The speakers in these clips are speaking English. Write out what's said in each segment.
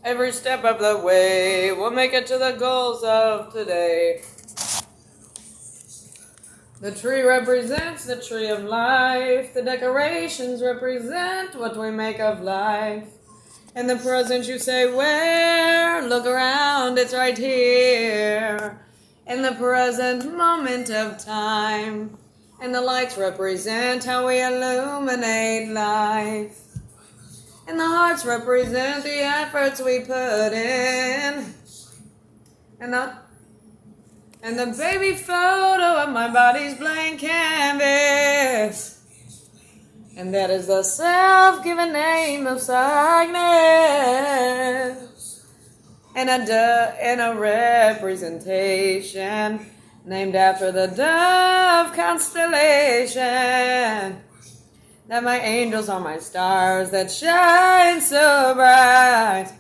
Every step of the way, we'll make it to the goals of today. The tree represents the tree of life. The decorations represent what we make of life. And the present you say, where? Look around, it's right here. In the present moment of time. And the lights represent how we illuminate life. And the hearts represent the efforts we put in. And the baby photo of my body's blank canvas. And that is the self-given name of Cygnus. And a representation named after the dove constellation. That my angels are my stars that shine so bright.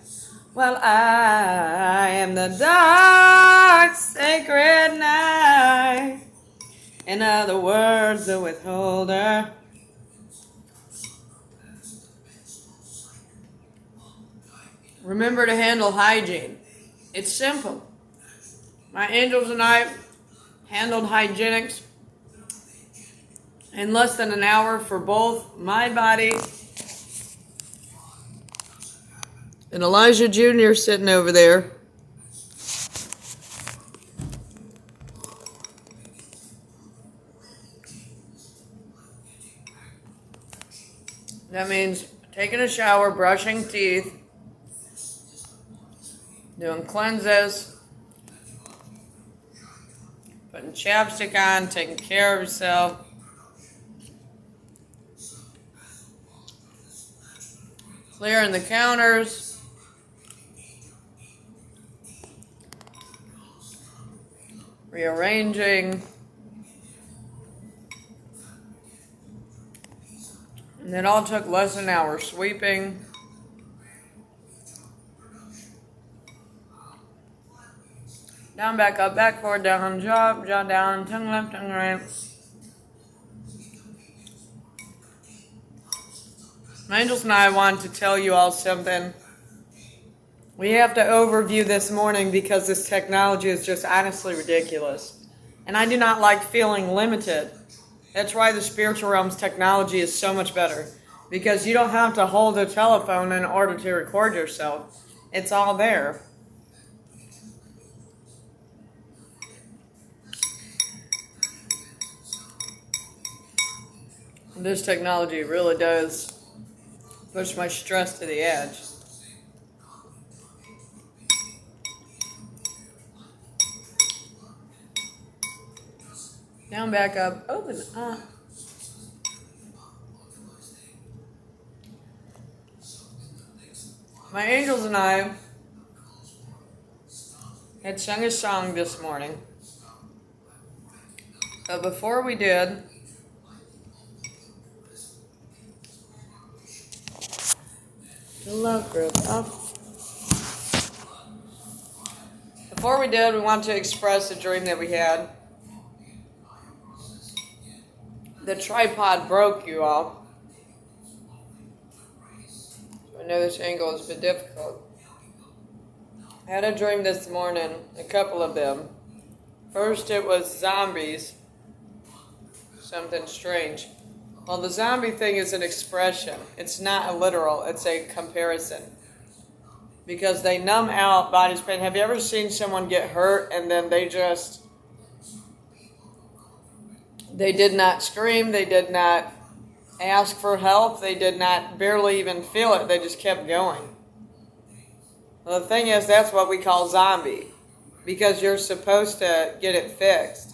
While I am the dark, sacred night. In other words, the withholder. Remember to handle hygiene. It's simple. My angels and I handled hygienics in less than an hour for both my body and Elijah Jr. sitting over there. That means taking a shower, brushing teeth, doing cleanses, putting chapstick on, taking care of yourself. Clearing the counters. Rearranging. And it all took less than an hour. Sweeping. Down, back up, back forward, down, jaw down, tongue left, tongue right. My angels and I want to tell you all something. We have to overview this morning because this technology is just honestly ridiculous. And I do not like feeling limited. That's why the spiritual realm's technology is so much better. Because you don't have to hold a telephone in order to record yourself. It's all there. This technology really does push my stress to the edge. Down, back up, open up. My angels and I had sung a song this morning. But before we did, the love group up. Before we did, we want to express a dream that we had. The tripod broke, you all. I know this angle has been difficult. I had a dream this morning, a couple of them. First it was zombies. Something strange. Well, the zombie thing is an expression. It's not a literal, it's a comparison. Because they numb out body's pain. Have you ever seen someone get hurt and then they did not scream, they did not ask for help, they did not barely even feel it, they just kept going. Well, the thing is, that's what we call zombie. Because you're supposed to get it fixed.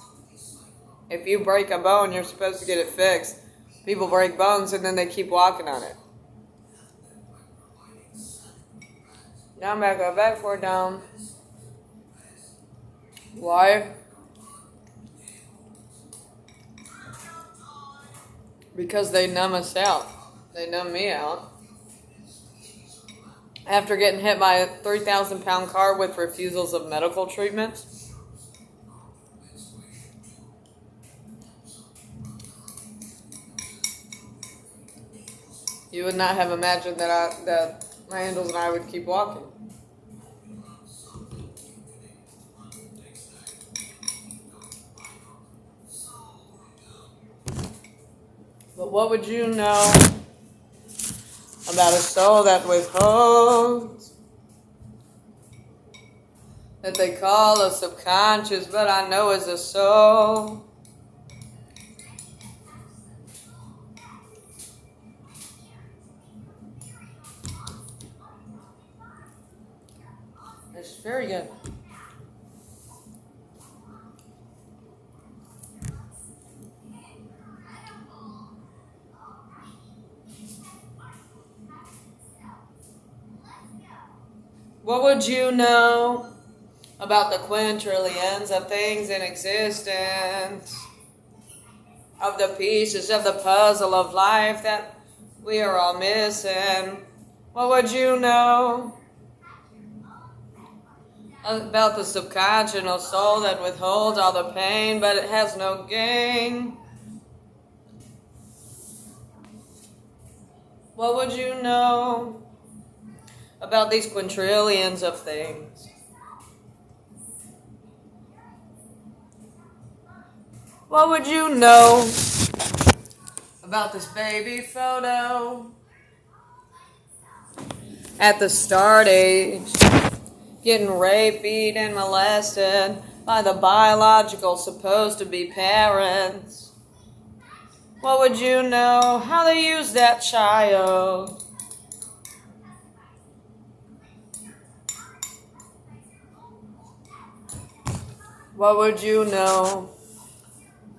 If you break a bone, you're supposed to get it fixed. People break bones and then they keep walking on it. Down, back up, back, forward, down. Why? Because they numb us out. They numb me out. After getting hit by a 3,000-pound car with refusals of medical treatments. You would not have imagined that my angels and I would keep walking. But what would you know about a soul that withholds? That they call a subconscious, but I know is a soul. It's very good. What would you know about the quintillions of things in existence? Of the pieces of the puzzle of life that we are all missing? What would you know about the subconscious soul that withholds all the pain, but it has no gain? What would you know about these quintillions of things? What would you know about this baby photo at the start age, getting raped, beaten, and molested by the biological supposed to be parents? What would you know how they use that child? What would you know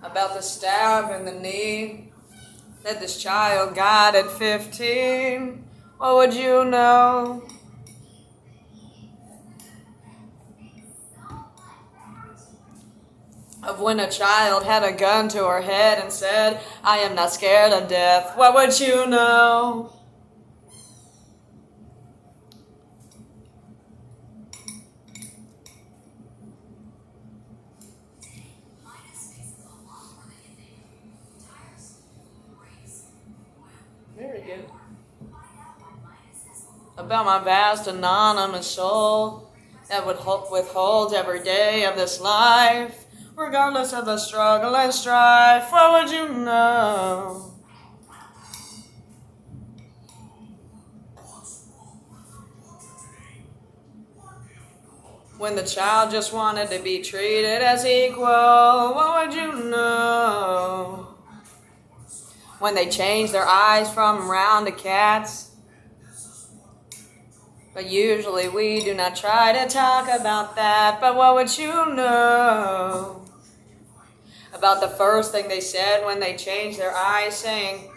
about the stab in the knee that this child got at 15? What would you know of when a child had a gun to her head and said, "I am not scared of death"? What would you know? Very good. About my vast anonymous soul that withholds every day of this life, regardless of the struggle and strife. What would you know? When the child just wanted to be treated as equal, what would you know? When they changed their eyes from round to cats. But usually we do not try to talk about that. But what would you know about the first thing they said when they changed their eyes, saying,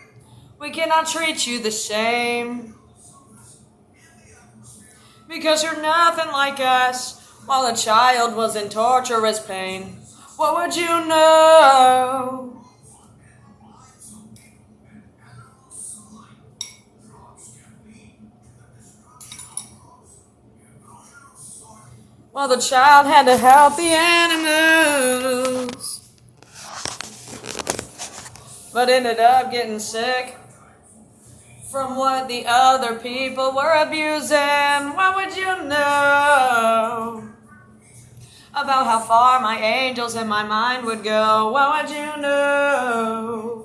"We cannot treat you the same because you're nothing like us," while a child was in torturous pain? What would you know? Well, the child had to help the animals, but ended up getting sick from what the other people were abusing. What would you know about how far my angels in my mind would go? What would you know?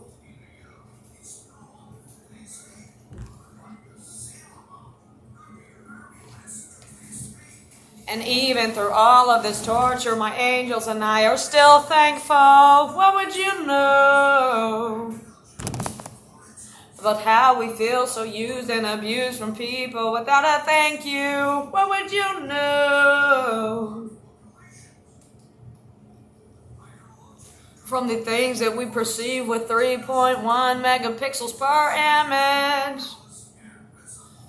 And even through all of this torture, my angels and I are still thankful. What would you know about how we feel so used and abused from people without a thank you? What would you know from the things that we perceive with 3.1 megapixels per image?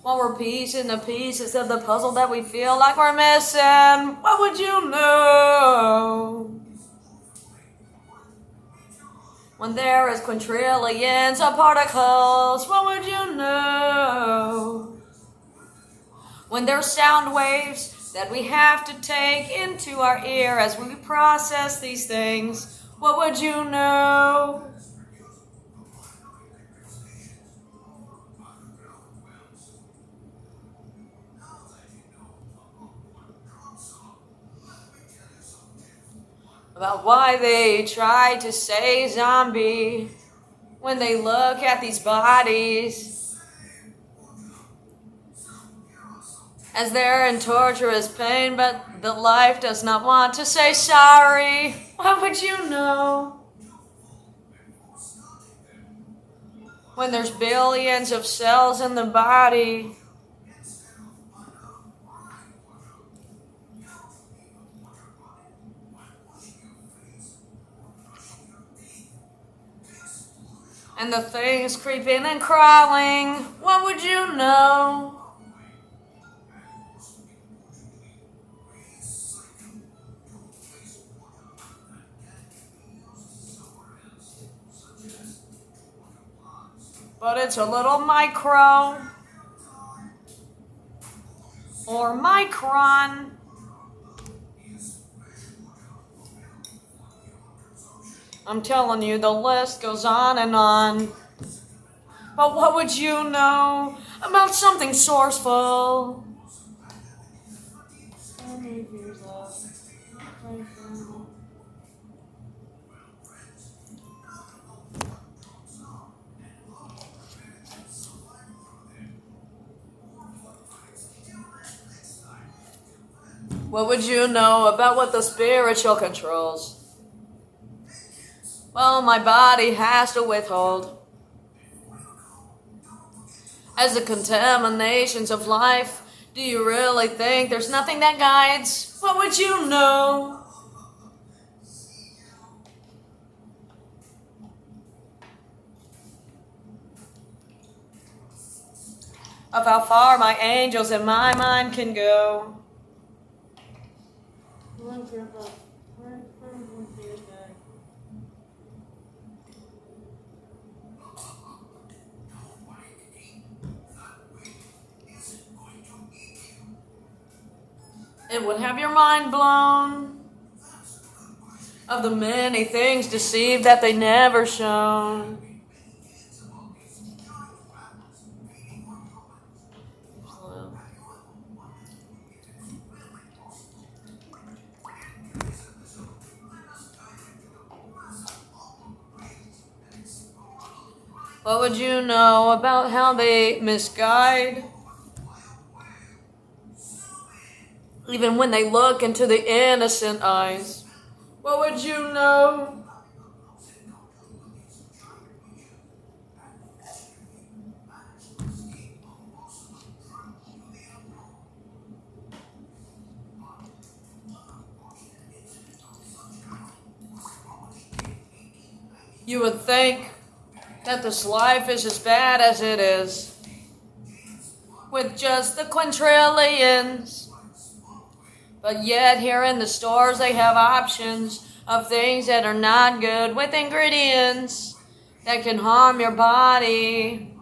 While we're piecing the pieces of the puzzle that we feel like we're missing, what would you know? When there is quintillions of particles, what would you know? When there's sound waves that we have to take into our ear as we process these things, what would you know? About why they try to say zombie when they look at these bodies as they're in torturous pain, but the life does not want to say sorry. What would you know? When there's billions of cells in the body, and the things creeping and crawling, what would you know? But it's a little micro or micron. I'm telling you, the list goes on and on. But what would you know about something sourceful? What would you know about what the spiritual controls? Well, my body has to withhold. As the contaminations of life, do you really think there's nothing that guides? What would you know? Of how far my angels and my mind can go. It would have your mind blown of the many things deceived that they never shown. What would you know about how they misguide? Even when they look into the innocent eyes, what would you know? You would think that this life is as bad as it is, with just the quintillions. But yet here in the stores they have options of things that are not good, with ingredients that can harm your body.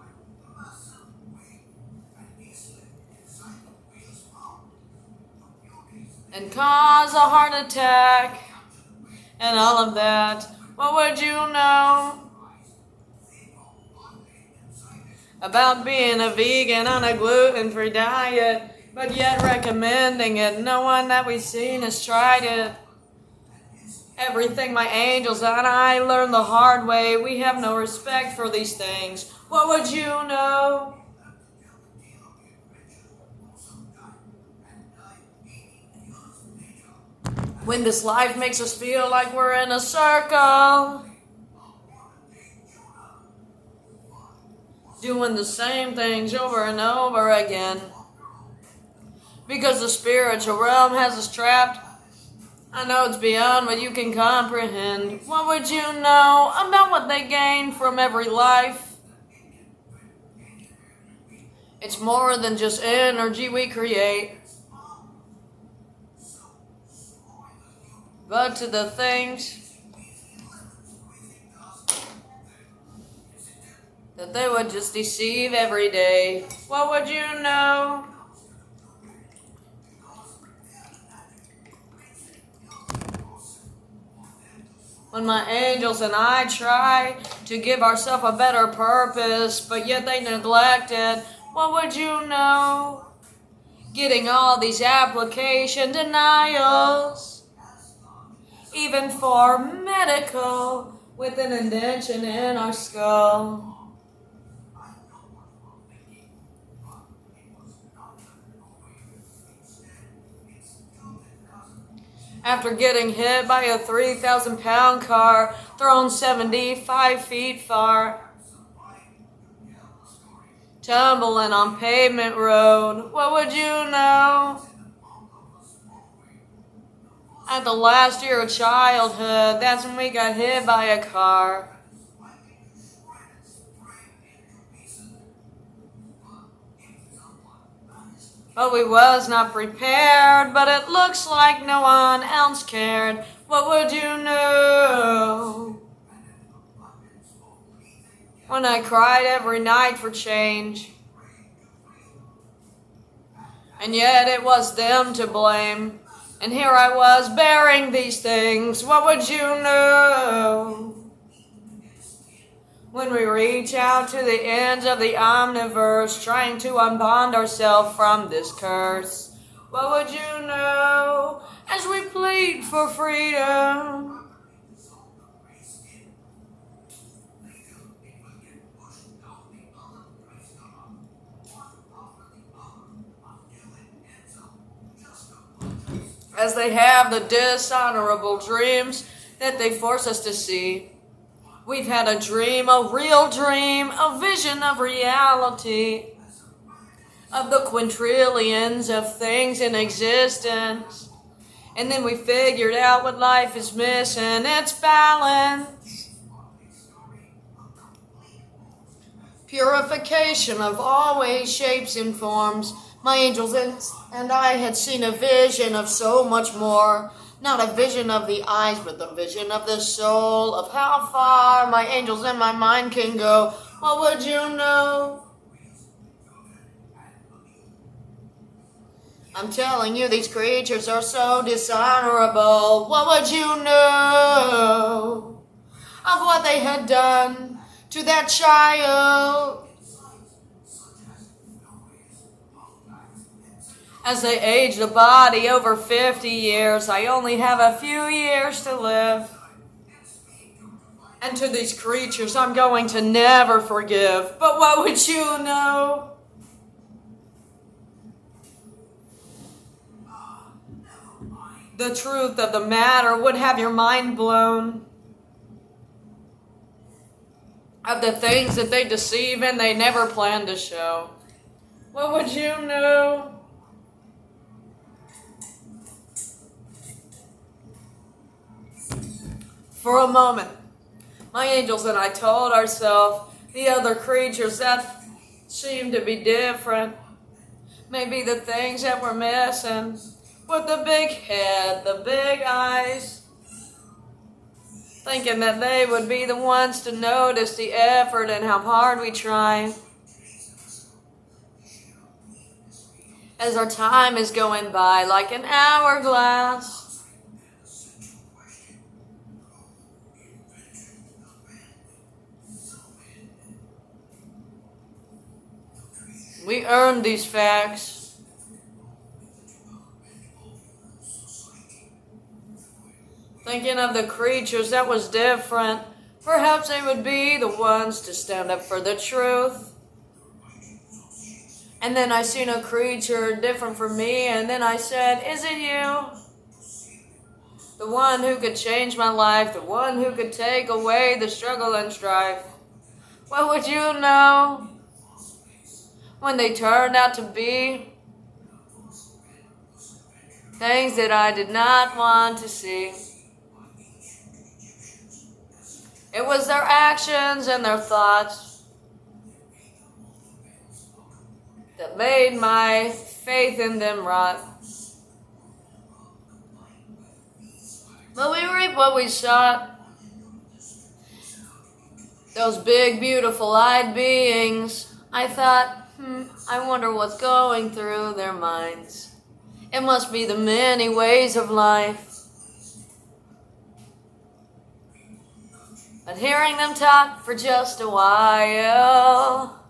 And cause a heart attack and all of that. What would you know about being a vegan on a gluten-free diet, but yet recommending it? No one that we've seen has tried it. Everything my angels and I learned the hard way. We have no respect for these things. What would you know? When this life makes us feel like we're in a circle, doing the same things over and over again, because the spiritual realm has us trapped. I know it's beyond what you can comprehend. What would you know about what they gain from every life? It's more than just energy we create, but to the things that they would just deceive every day. What would you know? When my angels and I try to give ourselves a better purpose, but yet they neglect it, what would you know? Getting all these application denials, even for medical with an indentation in our skull. After getting hit by a 3,000-pound car, thrown 75 feet far, tumbling on pavement road, what would you know? At the last year of childhood, that's when we got hit by a car. But we was not prepared, but it looks like no one else cared. What would you know? When I cried every night for change, and yet it was them to blame. And here I was bearing these things. What would you know? When we reach out to the ends of the omniverse, trying to unbond ourselves from this curse, what would you know as we plead for freedom? As they have the dishonorable dreams that they force us to see. We've had a dream, a real dream, a vision of reality, of the quintillions of things in existence. And then we figured out what life is missing, it's balance. Purification of all ways, shapes, and forms. My angels and I had seen a vision of so much more. Not a vision of the eyes, but the vision of the soul, of how far my angels and my mind can go. What would you know? I'm telling you, these creatures are so dishonorable. What would you know of what they had done to that child? As they age the body over 50 years, I only have a few years to live. And to these creatures, I'm going to never forgive. But what would you know? The truth of the matter would have your mind blown. Of the things that they deceive and they never plan to show. What would you know? For a moment, my angels and I told ourselves the other creatures that seemed to be different, maybe the things that we're missing, with the big head, the big eyes, thinking that they would be the ones to notice the effort and how hard we try. As our time is going by like an hourglass, we earned these facts. Thinking of the creatures that was different, perhaps they would be the ones to stand up for the truth. And then I seen a creature different from me, and then I said, is it you? The one who could change my life, the one who could take away the struggle and strife. What would you know? When they turned out to be things that I did not want to see. It was their actions and their thoughts that made my faith in them rot. But we reap what we sought. Those big, beautiful-eyed beings, I thought, I wonder what's going through their minds. It must be the many ways of life. But hearing them talk for just a while,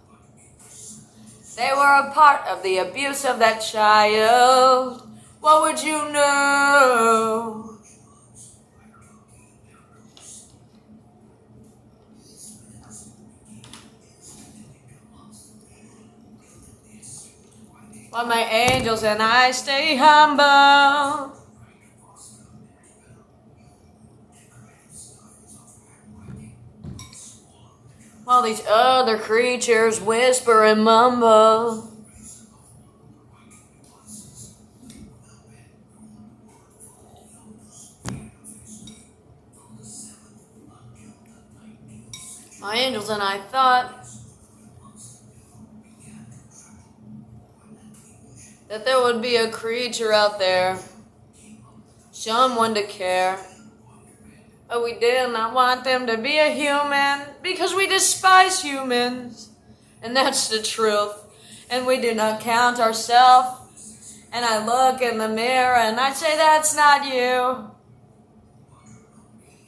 they were a part of the abuse of that child. What would you know? while my angels and I stay humble. While these other creatures whisper and mumble. My angels and I thought that there would be a creature out there, someone to care. But we did not want them to be a human because we despise humans. And that's the truth. And we do not count ourselves. And I look in the mirror and I say, that's not you.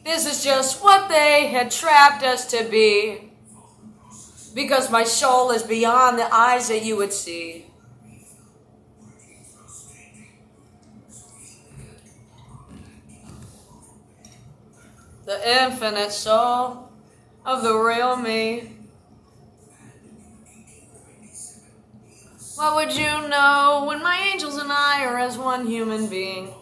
This is just what they had trapped us to be. Because my soul is beyond the eyes that you would see. The infinite soul of the real me. What would you know when my angels and I are as one human being?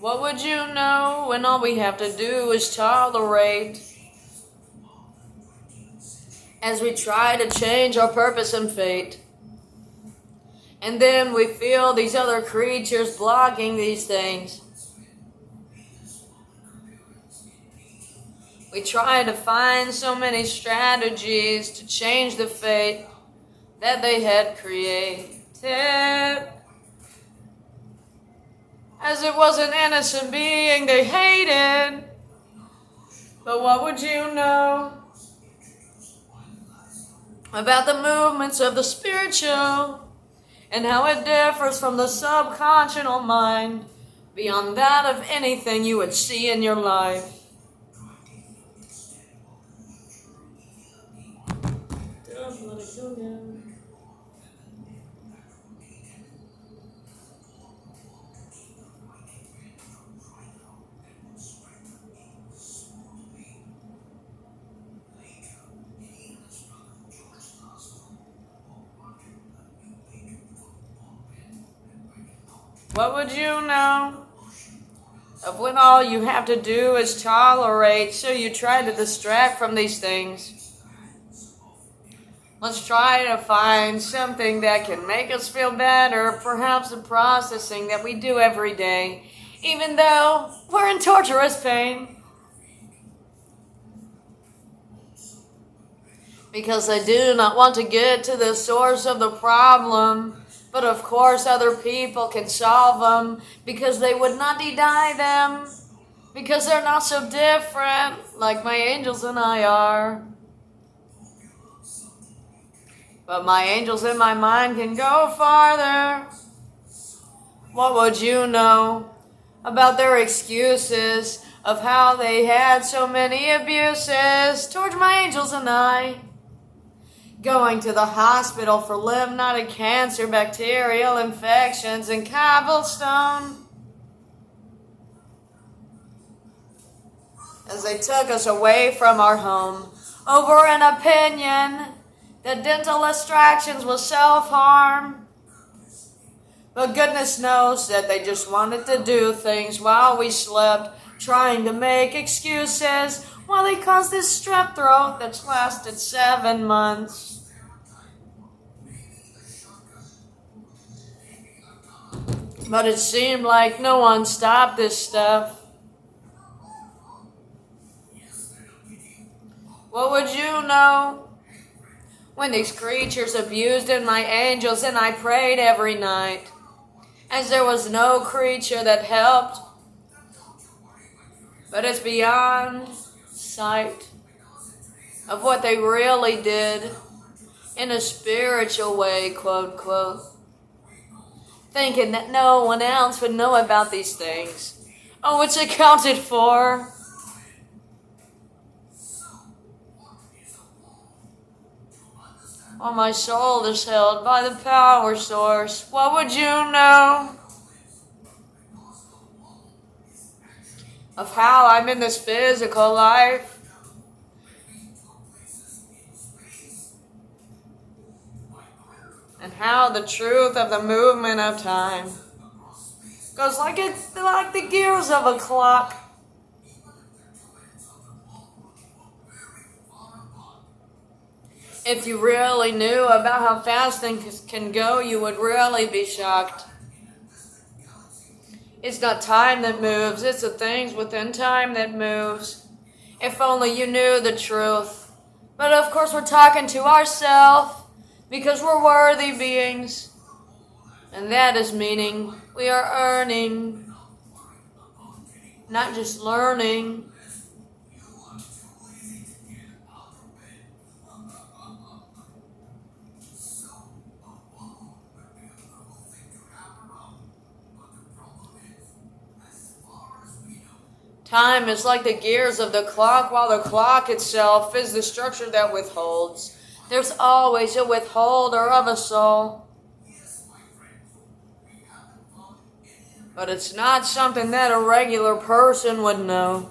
What would you know when all we have to do is tolerate? As we try to change our purpose and fate. And then we feel these other creatures blocking these things. We try to find so many strategies to change the fate that they had created. As it was an innocent being they hated. But what would you know about the movements of the spiritual and how it differs from the subconscious mind beyond that of anything you would see in your life? What would you know of when all you have to do is tolerate, so you try to distract from these things? Let's try to find something that can make us feel better, perhaps the processing that we do every day, even though we're in torturous pain. Because I do not want to get to the source of the problem. But of course other people can solve them because they would not deny them. Because they're not so different like my angels and I are. But my angels in my mind can go farther. What would you know about their excuses of how they had so many abuses towards my angels and I? Going to the hospital for lymphatic cancer, bacterial infections, and cobblestone. As they took us away from our home over an opinion that dental extractions was self-harm. But goodness knows that they just wanted to do things while we slept, trying to make excuses while they caused this strep throat that's lasted 7 months. But it seemed like no one stopped this stuff. What would you know when these creatures abused my angels and I prayed every night, as there was no creature that helped? But it's beyond sight of what they really did in a spiritual way, quote, quote. Thinking that no one else would know about these things. Oh, it's accounted for. While my soul is held by the power source, what would you know of how I'm in this physical life. And how the truth of the movement of time goes like the gears of a clock. If you really knew about how fast things can go, you would really be shocked. It's not time that moves, it's the things within time that moves. If only you knew the truth. But of course we're talking to ourselves because we're worthy beings. And that is meaning we are earning, not just learning. Time is like the gears of the clock, while the clock itself is the structure that withholds. There's always a withholder of a soul. But it's not something that a regular person would know.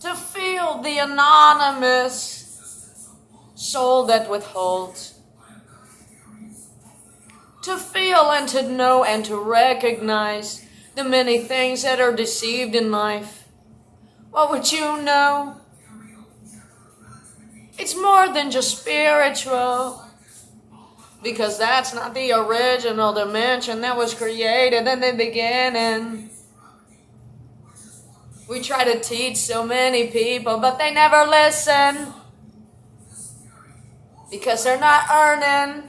To feel the anonymous soul that withholds. To feel and to know and to recognize the many things that are deceived in life. What would you know? It's more than just spiritual, because that's not the original dimension that was created in the beginning. We try to teach so many people, but they never listen, because they're not earning.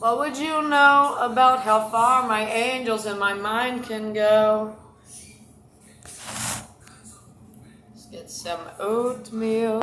What would you know about how far my angels and my mind can go? Let's get some oatmeal.